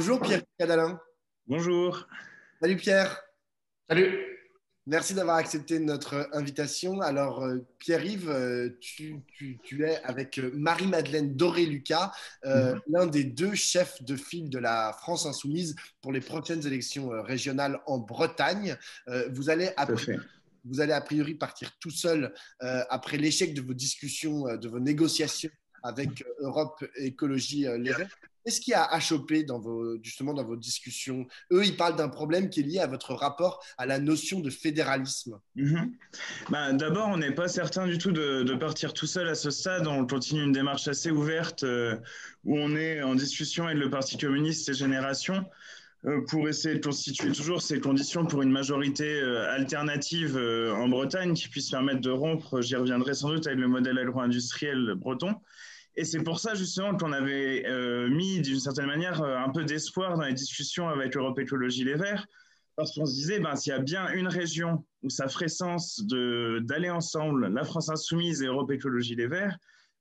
Bonjour Pierre Cadalin. Bonjour. Salut Pierre. Salut. Merci d'avoir accepté notre invitation. Alors Pierre-Yves, tu es avec Marie-Madeleine Doré-Lucas, l'un des deux chefs de file de la France Insoumise pour les prochaines élections régionales en Bretagne. Vous allez a priori partir tout seul après l'échec de vos discussions, de vos négociations avec Europe Écologie Les Verts. Qu'est-ce qui a achoppé justement dans vos discussions? Eux, ils parlent d'un problème qui est lié à votre rapport à la notion de fédéralisme. D'abord, on n'est pas certain du tout de partir tout seul à ce stade. On continue une démarche assez ouverte où on est en discussion avec le Parti communiste et Génération pour essayer de constituer toujours ces conditions pour une majorité alternative en Bretagne qui puisse permettre de rompre, j'y reviendrai sans doute, avec le modèle agro-industriel breton. Et c'est pour ça justement qu'on avait mis d'une certaine manière un peu d'espoir dans les discussions avec Europe Écologie Les Verts, parce qu'on se disait, s'il y a bien une région où ça ferait sens d'aller ensemble, la France Insoumise et Europe Écologie Les Verts,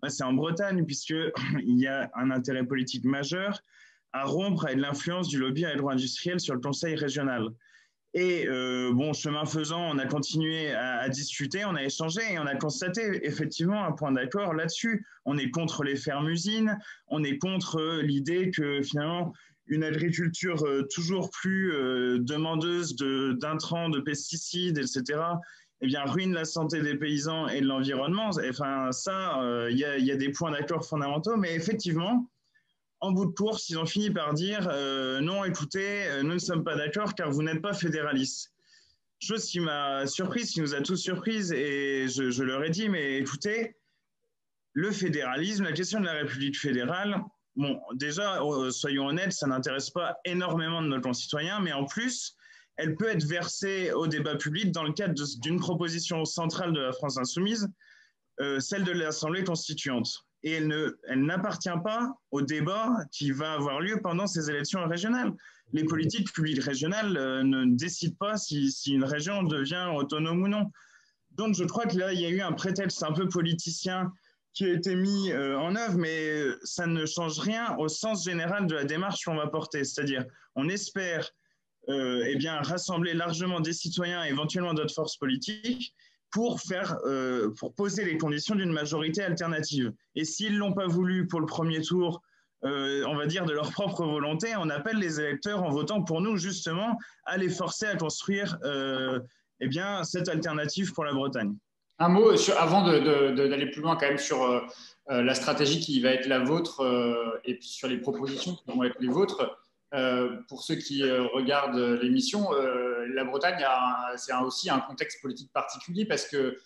c'est en Bretagne, puisqu'il y a un intérêt politique majeur à rompre avec l'influence du lobby agro-industriel sur le conseil régional. Et chemin faisant, on a continué à discuter, on a échangé et on a constaté effectivement un point d'accord là-dessus. On est contre les fermes-usines, on est contre l'idée que finalement une agriculture toujours plus demandeuse d'intrants, de pesticides, etc., ruine la santé des paysans et de l'environnement. Enfin, ça, il y a des points d'accord fondamentaux, mais effectivement, en bout de course, ils ont fini par dire non, écoutez, nous ne sommes pas d'accord car vous n'êtes pas fédéralistes. Chose qui m'a surprise, qui nous a tous surprises, et je leur ai dit, mais écoutez, le fédéralisme, la question de la République fédérale, déjà, soyons honnêtes, ça n'intéresse pas énormément de nos concitoyens, mais en plus, elle peut être versée au débat public dans le cadre d'une proposition centrale de la France Insoumise, celle de l'Assemblée constituante. Et elle n'appartient pas au débat qui va avoir lieu pendant ces élections régionales. Les politiques publiques régionales ne décident pas si une région devient autonome ou non. Donc je crois que là, il y a eu un prétexte un peu politicien qui a été mis en œuvre, mais ça ne change rien au sens général de la démarche qu'on va porter. C'est-à-dire, on espère rassembler largement des citoyens, éventuellement d'autres forces politiques, pour poser les conditions d'une majorité alternative. Et s'ils ne l'ont pas voulu pour le premier tour, on va dire de leur propre volonté, on appelle les électeurs en votant pour nous justement à les forcer à construire cette alternative pour la Bretagne. Un mot avant d'aller plus loin quand même sur la stratégie qui va être la vôtre et puis sur les propositions qui vont être les vôtres. Pour ceux qui regardent l'émission, la Bretagne c'est aussi un contexte politique particulier parce que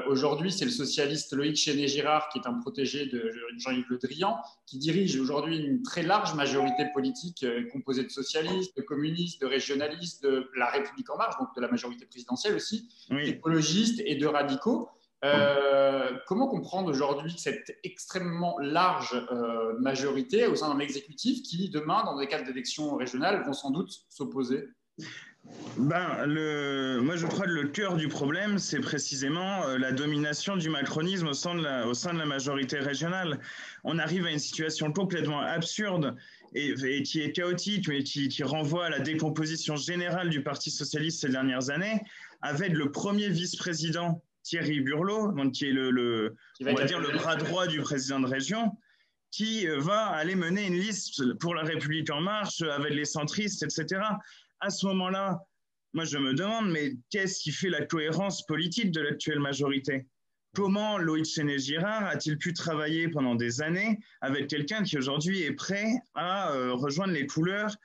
aujourd'hui, c'est le socialiste Loïc Chenet-Girard qui est un protégé de Jean-Yves Le Drian qui dirige aujourd'hui une très large majorité politique composée de socialistes, de communistes, de régionalistes, de la République En Marche, donc de la majorité présidentielle aussi, d'écologistes et de radicaux. Comment comprendre aujourd'hui cette extrêmement large majorité au sein d'un exécutif qui, demain, dans des cadres d'élections régionales, vont sans doute s'opposer? Moi, je crois que le cœur du problème, c'est précisément la domination du macronisme au sein de la majorité régionale. On arrive à une situation complètement absurde et qui est chaotique, mais qui renvoie à la décomposition générale du Parti socialiste ces dernières années, avec le premier vice-président Thierry Burlot, donc qui est le bras droit du président de région, qui va aller mener une liste pour la République En Marche avec les centristes, etc. À ce moment-là, moi je me demande, mais qu'est-ce qui fait la cohérence politique de l'actuelle majorité? Comment Loïc Chenet-Girard a-t-il pu travailler pendant des années avec quelqu'un qui aujourd'hui est prêt à rejoindre les couleurs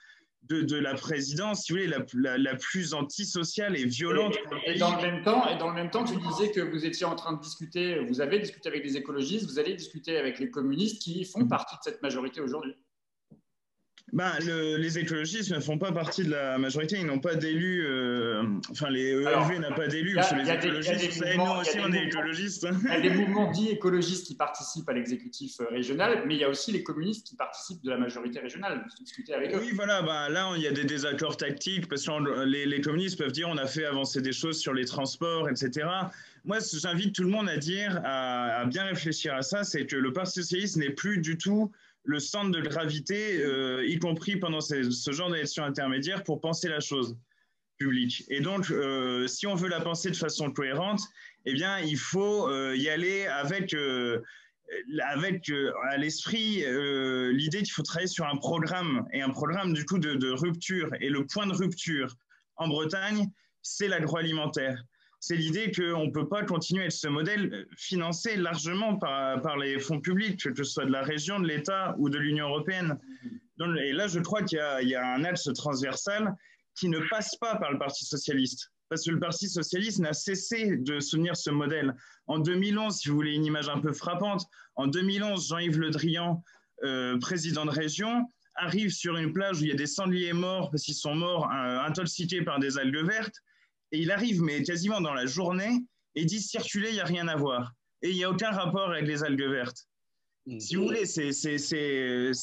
de la présidence, si vous voulez, la plus antisociale et violente pour le pays. Et dans le même temps, tu disais que vous étiez en train de discuter, vous avez discuté avec les écologistes, vous allez discuter avec les communistes qui font partie de cette majorité aujourd'hui. Les écologistes ne font pas partie de la majorité, ils n'ont pas d'élus, les ELV n'ont pas d'élus, parce que les écologistes, vous savez, nous aussi on est écologistes. Il y a des mouvements dits écologistes qui participent à l'exécutif régional, mais il y a aussi les communistes qui participent de la majorité régionale, vous discutez avec eux. Oui, voilà, là il y a des désaccords tactiques, parce que les communistes peuvent dire on a fait avancer des choses sur les transports, etc. Moi, j'invite tout le monde à bien réfléchir à ça, c'est que le Parti socialiste n'est plus du tout le centre de gravité, y compris pendant ce genre d'élections intermédiaires, pour penser la chose publique. Et donc, si on veut la penser de façon cohérente, eh bien, il faut y aller avec à l'esprit l'idée qu'il faut travailler sur un programme, et un programme du coup de rupture. Et le point de rupture en Bretagne, c'est l'agroalimentaire. C'est l'idée qu'on ne peut pas continuer avec ce modèle financé largement par les fonds publics, que ce soit de la région, de l'État ou de l'Union européenne. Donc, et là, je crois qu'il y a un axe transversal qui ne passe pas par le Parti socialiste. Parce que le Parti socialiste n'a cessé de soutenir ce modèle. En 2011, si vous voulez une image un peu frappante, en 2011, Jean-Yves Le Drian, président de région, arrive sur une plage où il y a des sangliers morts parce qu'ils sont morts intoxiqués par des algues vertes. Et il arrive, mais quasiment dans la journée, et dit circuler, il n'y a rien à voir. Et il n'y a aucun rapport avec les algues vertes. Si vous voulez, ce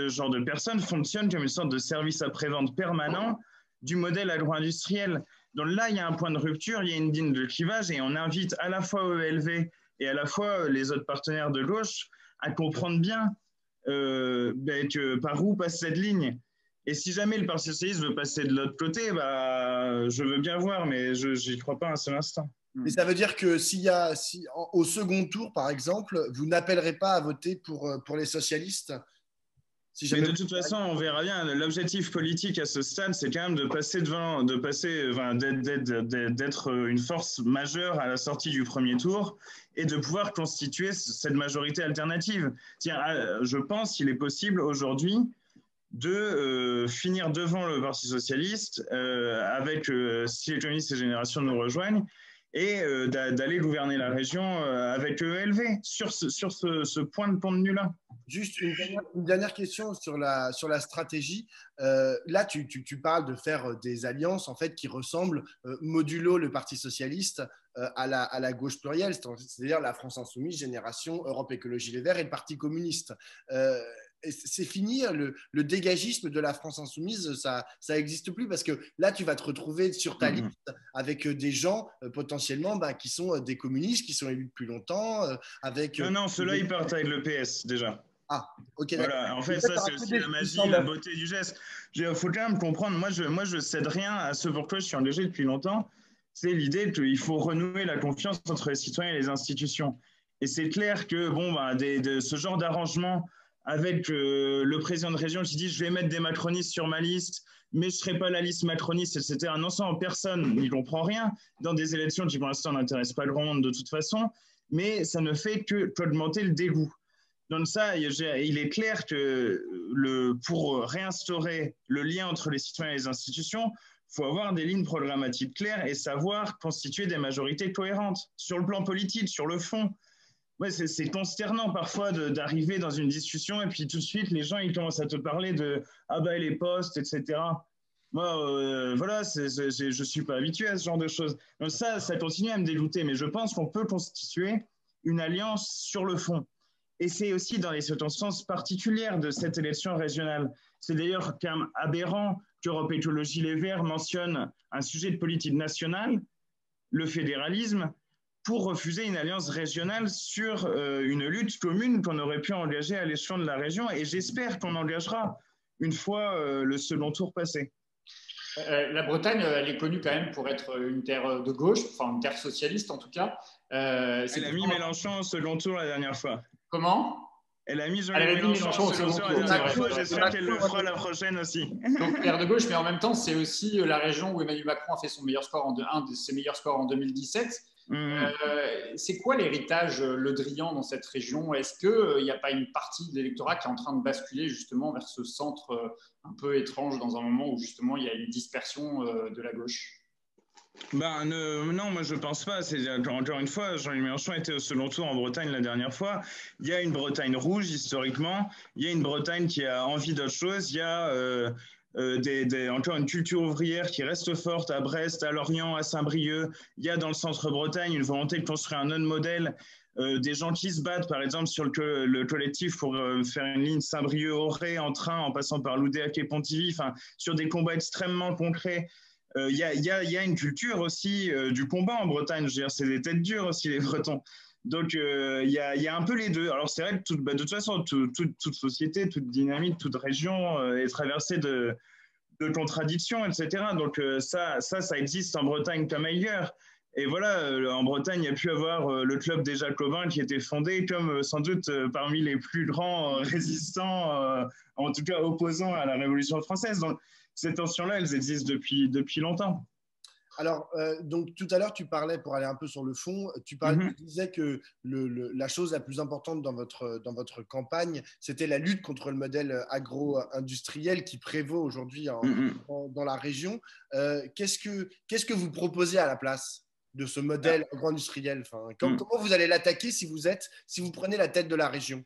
genre de personnes fonctionnent comme une sorte de service après-vente permanent du modèle agro-industriel. Donc là, il y a un point de rupture, il y a une ligne de clivage, et on invite à la fois ELV et à la fois les autres partenaires de gauche à comprendre bien que par où passe cette ligne. Et si jamais le Parti socialiste veut passer de l'autre côté, je veux bien voir, mais je n'y crois pas un seul instant. Mais ça veut dire que au second tour, par exemple, vous n'appellerez pas à voter pour les socialistes mais de toute façon, on verra bien. L'objectif politique à ce stade, c'est quand même d'être une force majeure à la sortie du premier tour et de pouvoir constituer cette majorité alternative. Je pense qu'il est possible aujourd'hui de finir devant le Parti socialiste si les communistes et Génération nous rejoignent, et d'aller gouverner la région avec ELV sur ce point de contenue-là. Juste une dernière question sur la stratégie. Là, tu parles de faire des alliances en fait, qui ressemblent modulo le Parti socialiste à la gauche plurielle, c'est-à-dire la France insoumise, Génération, Europe Écologie Les Verts et le Parti communiste. C'est fini, le dégagisme de la France insoumise, ça n'existe plus, parce que là, tu vas te retrouver sur ta liste avec des gens potentiellement qui sont des communistes, qui sont élus depuis longtemps. Non, ceux-là, ils partent avec le PS déjà. Ah, ok, voilà. En fait, ça, c'est aussi la magie, la beauté du geste. Il faut quand même comprendre, moi, je cède rien à ce pour quoi je suis engagé depuis longtemps. C'est l'idée qu'il faut renouer la confiance entre les citoyens et les institutions. Et c'est clair que ce genre d'arrangement avec le président de région qui dit « je vais mettre des macronistes sur ma liste, mais je ne serai pas la liste macroniste », etc. Non seulement personne n'y comprend rien dans des élections qui, pour l'instant, n'intéressent pas grand monde de toute façon, mais ça ne fait qu'augmenter le dégoût. Donc ça, il est clair que pour réinstaurer le lien entre les citoyens et les institutions, il faut avoir des lignes programmatiques claires et savoir constituer des majorités cohérentes sur le plan politique, sur le fond. Ouais, c'est consternant parfois d'arriver dans une discussion et puis tout de suite, les gens ils commencent à te parler de « ah ben les postes, etc. » Moi, voilà, je ne suis pas habitué à ce genre de choses. Donc ça continue à me dégoûter, mais je pense qu'on peut constituer une alliance sur le fond. Et c'est aussi dans les circonstances particulières de cette élection régionale. C'est d'ailleurs quand même aberrant qu'Europe Écologie Les Verts mentionne un sujet de politique nationale, le fédéralisme, pour refuser une alliance régionale sur une lutte commune qu'on aurait pu engager à l'échelon de la région. Et j'espère qu'on engagera une fois le second tour passé. La Bretagne, elle est connue quand même pour être une terre de gauche, enfin une terre socialiste en tout cas. Elle a mis Mélenchon au second tour la dernière fois. Comment ? Elle a mis Jean-Luc Mélenchon au second tour la dernière fois. J'espère qu'elle le fera la prochaine aussi. Donc terre de gauche, mais en même temps, c'est aussi la région où Emmanuel Macron a fait un de ses meilleurs scores en 2017. C'est quoi l'héritage Le Drian dans cette région? Est-ce qu'il n'y a pas une partie de l'électorat qui est en train de basculer justement vers ce centre un peu étrange dans un moment où justement il y a une dispersion de la gauche? Non, moi je pense pas. Encore une fois, Jean-Luc Mélenchon était au second tour en Bretagne la dernière fois. Il y a une Bretagne rouge historiquement. Il y a une Bretagne qui a envie d'autre chose. Il y a encore une culture ouvrière qui reste forte à Brest, à Lorient, à Saint-Brieuc. Il y a dans le centre-Bretagne une volonté de construire un autre modèle. Des gens qui se battent, par exemple, sur le collectif pour faire une ligne Saint-Brieuc-Auray en train, en passant par Loudéac et Pontivy, sur des combats extrêmement concrets. Il y a une culture aussi du combat en Bretagne. Je veux dire, c'est des têtes dures aussi, les Bretons. Donc, il y a un peu les deux. Alors, c'est vrai que de toute façon, toute société, toute dynamique, toute région est traversée de contradictions, etc. Donc, ça existe en Bretagne comme ailleurs. Et voilà, en Bretagne, il y a pu avoir le club des Jacobins qui était fondé comme sans doute parmi les plus grands résistants, en tout cas opposants à la Révolution française. Donc, ces tensions-là, elles existent depuis longtemps. Alors, donc tout à l'heure, tu parlais, pour aller un peu sur le fond, tu disais que la chose la plus importante dans votre campagne, c'était la lutte contre le modèle agro-industriel qui prévaut aujourd'hui dans la région. Qu'est-ce que vous proposez à la place de ce modèle agro-industriel? Enfin, comment vous allez l'attaquer si vous prenez la tête de la région?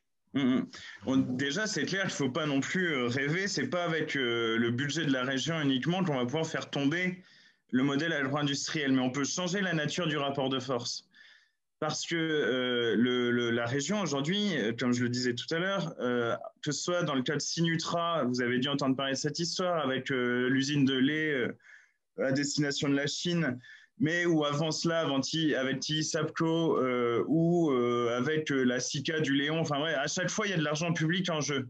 Déjà, c'est clair qu'il ne faut pas non plus rêver. Ce n'est pas avec le budget de la région uniquement qu'on va pouvoir faire tomber le modèle agro-industriel, mais on peut changer la nature du rapport de force. Parce que la région aujourd'hui, comme je le disais tout à l'heure, que ce soit dans le cas de Sinutra, vous avez dû entendre parler de cette histoire avec l'usine de lait à destination de la Chine, mais ou avant cela, avec TI-Sapco ou avec la SICA du Léon, enfin ouais, à chaque fois, il y a de l'argent public en jeu.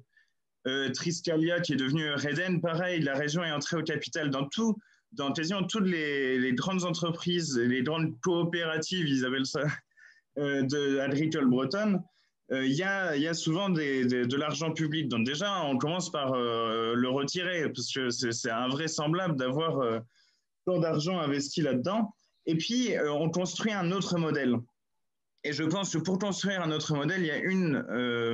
Triskalia, qui est devenu Reden, pareil, la région est entrée au capital dans quasiment toutes les grandes entreprises, les grandes coopératives, ils appellent ça, agricoles bretonnes, il y a souvent de l'argent public. Donc déjà, on commence par le retirer, parce que c'est invraisemblable d'avoir tant d'argent investi là-dedans. Et puis, on construit un autre modèle. Et je pense que pour construire un autre modèle, il y a une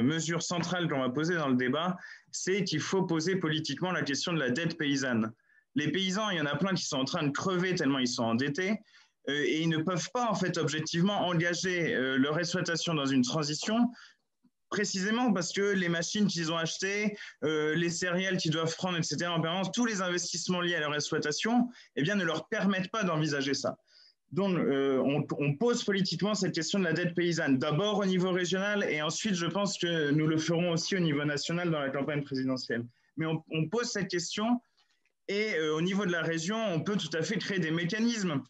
mesure centrale qu'on va poser dans le débat, c'est qu'il faut poser politiquement la question de la dette paysanne. Les paysans, il y en a plein qui sont en train de crever tellement ils sont endettés et ils ne peuvent pas en fait objectivement engager leur exploitation dans une transition précisément parce que les machines qu'ils ont achetées, les céréales qu'ils doivent prendre, etc. en permanence, tous les investissements liés à leur exploitation, eh bien, ne leur permettent pas d'envisager ça. Donc, on pose politiquement cette question de la dette paysanne, d'abord au niveau régional et ensuite, je pense que nous le ferons aussi au niveau national dans la campagne présidentielle. Mais on pose cette question. Et au niveau de la région, on peut tout à fait créer des mécanismes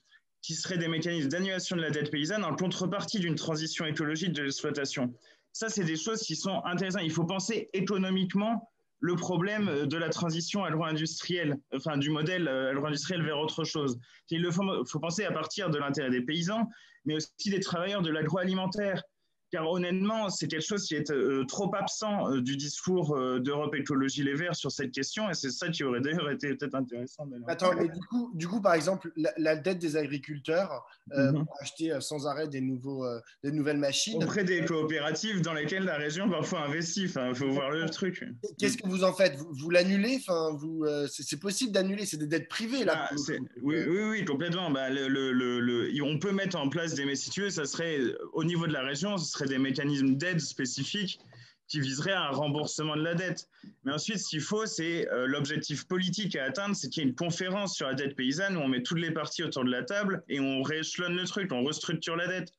qui seraient des mécanismes d'annulation de la dette paysanne en contrepartie d'une transition écologique de l'exploitation. Ça, c'est des choses qui sont intéressantes. Il faut penser économiquement le problème de la transition agro-industrielle, enfin du modèle agro-industriel vers autre chose. Il faut penser à partir de l'intérêt des paysans, mais aussi des travailleurs de l'agroalimentaire. Car honnêtement, c'est quelque chose qui est trop absent du discours d'Europe Écologie Les Verts sur cette question, et c'est ça qui aurait d'ailleurs été peut-être intéressant. Attends, mais du coup, par exemple, la dette des agriculteurs pour acheter sans arrêt des nouvelles machines. Auprès des coopératives dans lesquelles la région parfois investit, il faut voir le truc. Qu'est-ce que vous en faites? Vous l'annulez? C'est possible d'annuler, c'est des dettes privées là. Oui, complètement. On peut mettre en place si tu veux, ça serait au niveau de la région, ce serait des mécanismes d'aide spécifiques qui viseraient à un remboursement de la dette. Mais ensuite, ce qu'il faut, c'est l'objectif politique à atteindre, c'est qu'il y ait une conférence sur la dette paysanne où on met toutes les parties autour de la table et on rééchelonne le truc, on restructure la dette.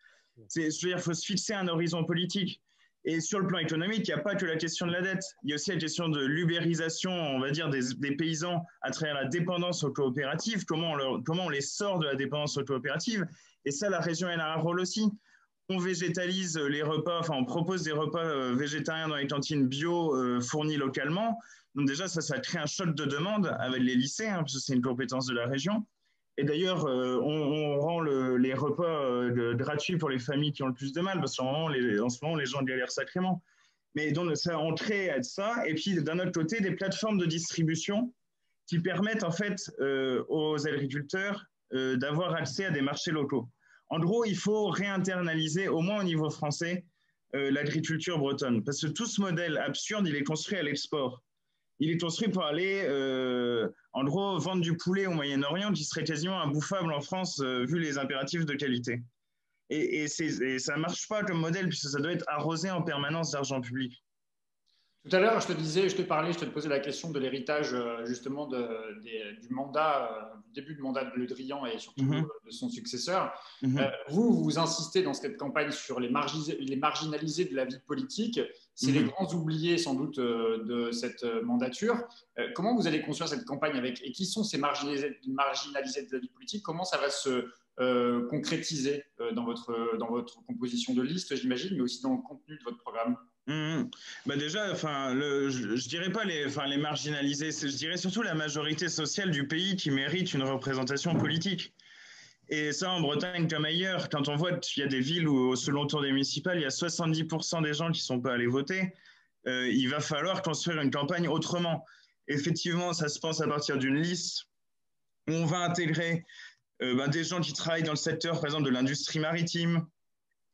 C'est-à-dire qu'il faut se fixer un horizon politique. Et sur le plan économique, il n'y a pas que la question de la dette. Il y a aussi la question de l'ubérisation, on va dire, des paysans à travers la dépendance aux coopératives. Comment on les sort de la dépendance aux coopératives? Et ça, la région, elle a un rôle aussi. On végétalise les repas, enfin on propose des repas végétariens dans les cantines bio fournis localement. Donc déjà, ça crée un choc de demande avec les lycées, parce que c'est une compétence de la région. Et d'ailleurs, on rend les repas gratuits pour les familles qui ont le plus de mal, parce qu'en ce moment, les gens galèrent sacrément. Mais donc, on crée ça. Et puis, d'un autre côté, des plateformes de distribution qui permettent en fait aux agriculteurs d'avoir accès à des marchés locaux. En gros, il faut réinternaliser, au moins au niveau français, l'agriculture bretonne. Parce que tout ce modèle absurde, il est construit à l'export. Il est construit pour aller, en gros, vendre du poulet au Moyen-Orient qui serait quasiment imbouffable en France vu les impératifs de qualité. Et ça ne marche pas comme modèle puisque ça doit être arrosé en permanence d'argent public. Tout à l'heure, je te posais la question de l'héritage justement du mandat, du début du mandat de Le Drian et surtout de son successeur. Vous insistez dans cette campagne sur les marginalisés de la vie politique. C'est les grands oubliés sans doute de cette mandature. Comment vous allez construire cette campagne et qui sont ces marginalisés de la vie politique? Comment ça va se concrétiser dans votre composition de liste, j'imagine, mais aussi dans le contenu de votre programme? Bah déjà, je dirais pas les marginalisés, je dirais surtout la majorité sociale du pays qui mérite une représentation politique. Et ça, en Bretagne comme ailleurs, quand on voit qu'il y a des villes où, au second tour des municipales, il y a 70% des gens qui ne sont pas allés voter, il va falloir construire une campagne autrement. Effectivement, ça se pense à partir d'une liste où on va intégrer des gens qui travaillent dans le secteur, par exemple, de l'industrie maritime,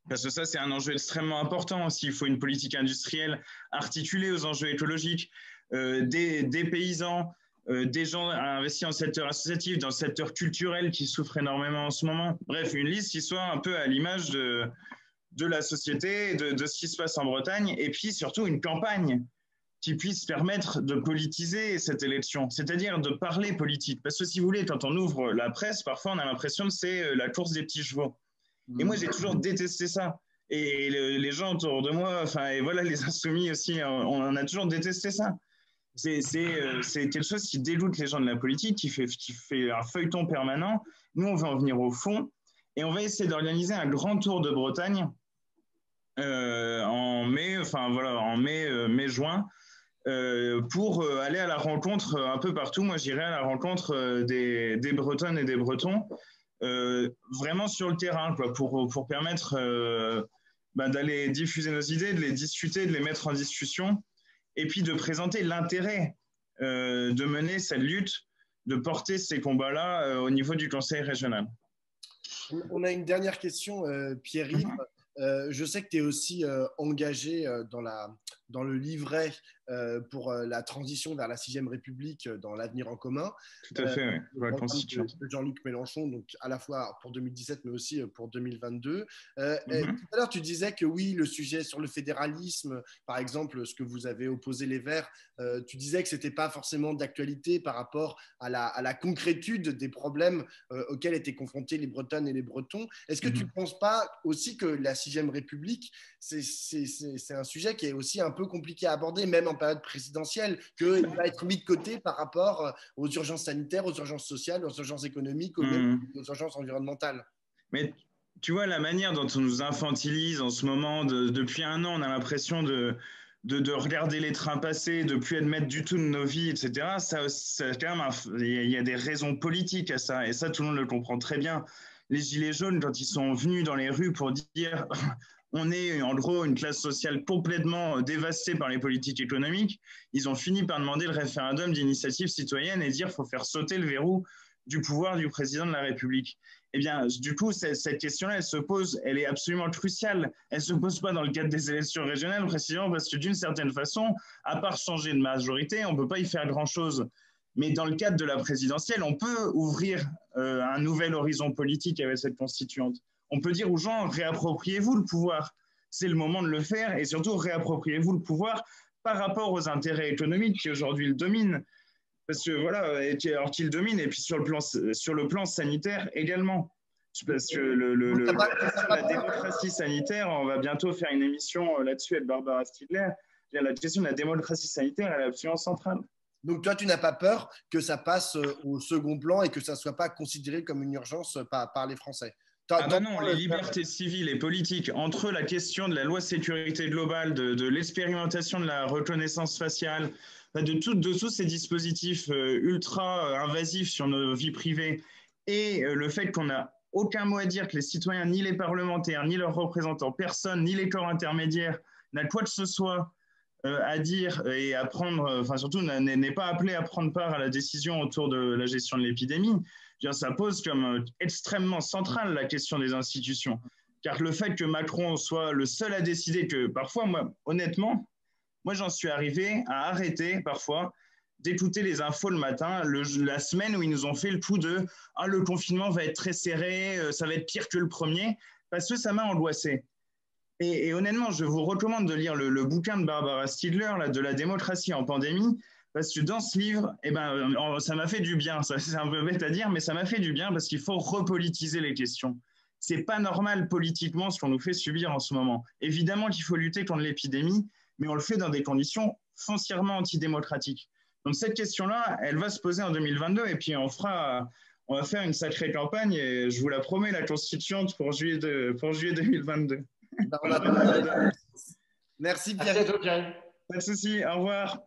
parce que ça, c'est un enjeu extrêmement important aussi. Il faut une politique industrielle articulée aux enjeux écologiques, des paysans, des gens investis dans le secteur associatif, dans le secteur culturel qui souffre énormément en ce moment. Bref, une liste qui soit un peu à l'image de la société, de ce qui se passe en Bretagne, et puis surtout une campagne qui puisse permettre de politiser cette élection, c'est-à-dire de parler politique. Parce que si vous voulez, quand on ouvre la presse, parfois on a l'impression que c'est la course des petits chevaux. Et moi, j'ai toujours détesté ça. Et les gens autour de moi, et voilà, les insoumis aussi, on a toujours détesté ça. C'est quelque chose qui dégoûte les gens de la politique, qui fait un feuilleton permanent. Nous, on va en venir au fond et on va essayer d'organiser un grand tour de Bretagne en mai-juin pour aller à la rencontre un peu partout. Moi, j'irai à la rencontre des Bretonnes et des Bretons. Vraiment sur le terrain, quoi, pour permettre d'aller diffuser nos idées, de les discuter, de les mettre en discussion, et puis de présenter l'intérêt de mener cette lutte, de porter ces combats-là au niveau du Conseil régional. On a une dernière question, Pierre-Yves. Je sais que tu es aussi engagé dans le livret pour la transition vers la 6e République dans l'avenir en commun. Tout à fait, oui. De Jean-Luc Mélenchon, donc à la fois pour 2017, mais aussi pour 2022. Tout à l'heure, tu disais que oui, le sujet sur le fédéralisme, par exemple, ce que vous avez opposé les Verts, tu disais que ce n'était pas forcément d'actualité par rapport à la concrétude des problèmes auxquels étaient confrontés les Bretonnes et les Bretons. Est-ce que tu ne penses pas aussi que la 6e République, c'est un sujet qui est aussi un peu compliqué à aborder, même en période présidentielle, qu'il va être mis de côté par rapport aux urgences sanitaires, aux urgences sociales, aux urgences économiques, aux urgences environnementales? Mais tu vois, la manière dont on nous infantilise en ce moment, depuis un an, on a l'impression de regarder les trains passer, de ne plus admettre du tout de nos vies, etc. Quand même, il y a des raisons politiques à ça, et ça, tout le monde le comprend très bien. Les Gilets jaunes, quand ils sont venus dans les rues pour dire on est en gros une classe sociale complètement dévastée par les politiques économiques, ils ont fini par demander le référendum d'initiative citoyenne et dire qu'il faut faire sauter le verrou du pouvoir du président de la République. Eh bien, du coup, cette question-là, elle se pose, elle est absolument cruciale. Elle ne se pose pas dans le cadre des élections régionales, précisément parce que d'une certaine façon, à part changer de majorité, on ne peut pas y faire grand-chose. Mais dans le cadre de la présidentielle, on peut ouvrir un nouvel horizon politique avec cette constituante. On peut dire aux gens, réappropriez-vous le pouvoir. C'est le moment de le faire et surtout, réappropriez-vous le pouvoir par rapport aux intérêts économiques qui aujourd'hui le dominent. Parce que voilà, alors qu'il domine, et puis sur le plan sanitaire également. Parce que la démocratie sanitaire, on va bientôt faire une émission là-dessus avec Barbara Stidler. La question de la démocratie sanitaire, elle est absolument centrale. Donc toi, tu n'as pas peur que ça passe au second plan et que ça ne soit pas considéré comme une urgence par les Français? Non, les libertés civiles et politiques, entre la question de la loi sécurité globale, de l'expérimentation de la reconnaissance faciale, de tous ces dispositifs ultra invasifs sur nos vies privées, et le fait qu'on n'a aucun mot à dire, que les citoyens, ni les parlementaires, ni leurs représentants, personne, ni les corps intermédiaires, n'a quoi que ce soit à dire et à prendre, surtout n'est pas appelé à prendre part à la décision autour de la gestion de l'épidémie. Ça pose comme extrêmement centrale la question des institutions. Car le fait que Macron soit le seul à décider, que parfois, honnêtement, j'en suis arrivé à arrêter parfois d'écouter les infos le matin, la semaine où ils nous ont fait le coup de « Ah, le confinement va être très serré, ça va être pire que le premier », parce que ça m'a angoissé. Et honnêtement, je vous recommande de lire le bouquin de Barbara Stidler, là, de la démocratie en pandémie, parce que dans ce livre, ça m'a fait du bien. C'est un peu bête à dire, mais ça m'a fait du bien parce qu'il faut repolitiser les questions. C'est pas normal politiquement ce qu'on nous fait subir en ce moment. Évidemment qu'il faut lutter contre l'épidémie, mais on le fait dans des conditions foncièrement antidémocratiques. Donc cette question-là, elle va se poser en 2022 et puis on fera on va faire une sacrée campagne et je vous la promets, la constituante pour juillet 2022. Merci Pierre. Merci à toi, Pierre. Pas de souci, au revoir.